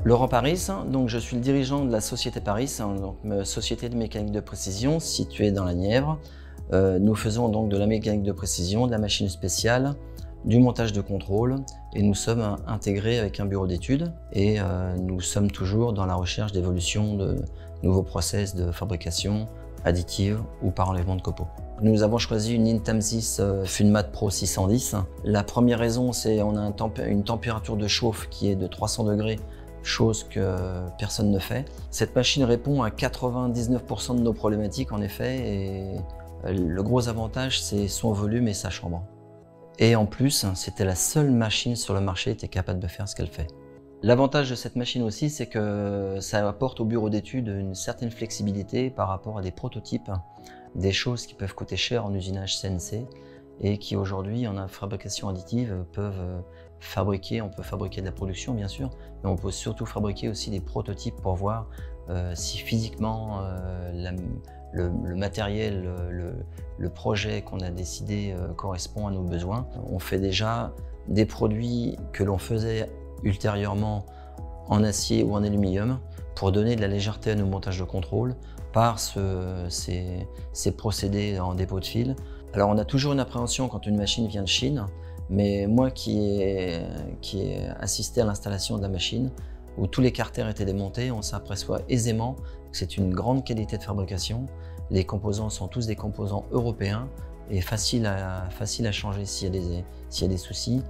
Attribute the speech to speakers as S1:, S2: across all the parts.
S1: Laurent Paris, donc je suis le dirigeant de la société Paris, donc société de mécanique de précision située dans la Nièvre. Nous faisons donc de la mécanique de précision, de la machine spéciale, du montage de contrôle et nous sommes intégrés avec un bureau d'études et nous sommes toujours dans la recherche d'évolution de nouveaux process de fabrication additive ou par enlèvement de copeaux. Nous avons choisi une Intamsys Funmat Pro 610. La première raison, c'est qu'on a une température de chauffe qui est de 300 degrés, chose que personne ne fait. Cette machine répond à 99% de nos problématiques en effet et le gros avantage c'est son volume et sa chambre. Et en plus, c'était la seule machine sur le marché qui était capable de faire ce qu'elle fait. L'avantage de cette machine aussi, c'est que ça apporte au bureau d'études une certaine flexibilité par rapport à des prototypes, des choses qui peuvent coûter cher en usinage CNC et qui aujourd'hui en fabrication additive peuvent fabriquer, on peut fabriquer de la production bien sûr, mais on peut surtout fabriquer aussi des prototypes pour voir si physiquement le matériel, le projet qu'on a décidé correspond à nos besoins. On fait déjà des produits que l'on faisait ultérieurement en acier ou en aluminium pour donner de la légèreté à nos montages de contrôle par ces procédés en dépôt de fil. Alors on a toujours une appréhension quand une machine vient de Chine, mais moi qui ai assisté à l'installation de la machine, où tous les carters étaient démontés, on s'aperçoit aisément que c'est une grande qualité de fabrication. Les composants sont tous des composants européens et faciles à changer s'il y a des soucis.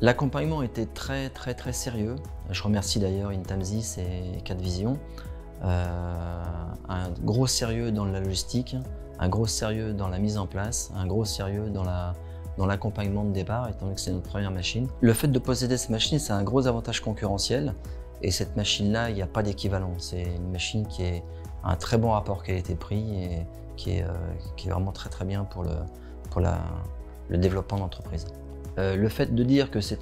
S1: L'accompagnement était très sérieux. Je remercie d'ailleurs Intamsys et Cadvision. Un gros sérieux dans la logistique, un gros sérieux dans la mise en place, un gros sérieux dans l'accompagnement de départ, étant donné que c'est notre première machine. Le fait de posséder cette machine, c'est un gros avantage concurrentiel. Et cette machine-là, il n'y a pas d'équivalent. C'est une machine qui est un très bon rapport qualité-prix et qui est vraiment très bien pour le développement d'entreprise. Le fait de dire que c'est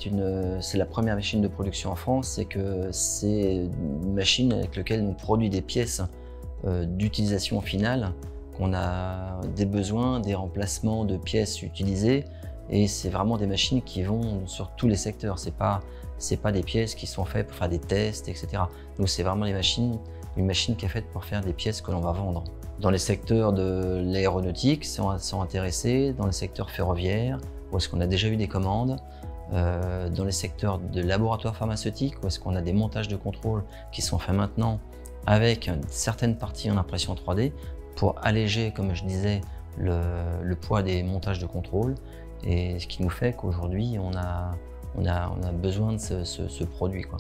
S1: la première machine de production en France, c'est que c'est une machine avec laquelle on produit des pièces d'utilisation finale, qu'on a des besoins, des remplacements de pièces utilisées, et c'est vraiment des machines qui vont sur tous les secteurs. C'est pas des pièces qui sont faites pour faire des tests, etc. Nous, c'est vraiment une machine qui est faite pour faire des pièces que l'on va vendre. Dans les secteurs de l'aéronautique, sont intéressés, dans le secteur ferroviaire, où est-ce qu'on a déjà eu des commandes, dans les secteurs de laboratoires pharmaceutiques, où est-ce qu'on a des montages de contrôle qui sont faits maintenant avec certaines parties en impression 3D pour alléger, comme je disais, le poids des montages de contrôle, et ce qui nous fait qu'aujourd'hui on a besoin de ce produit, quoi.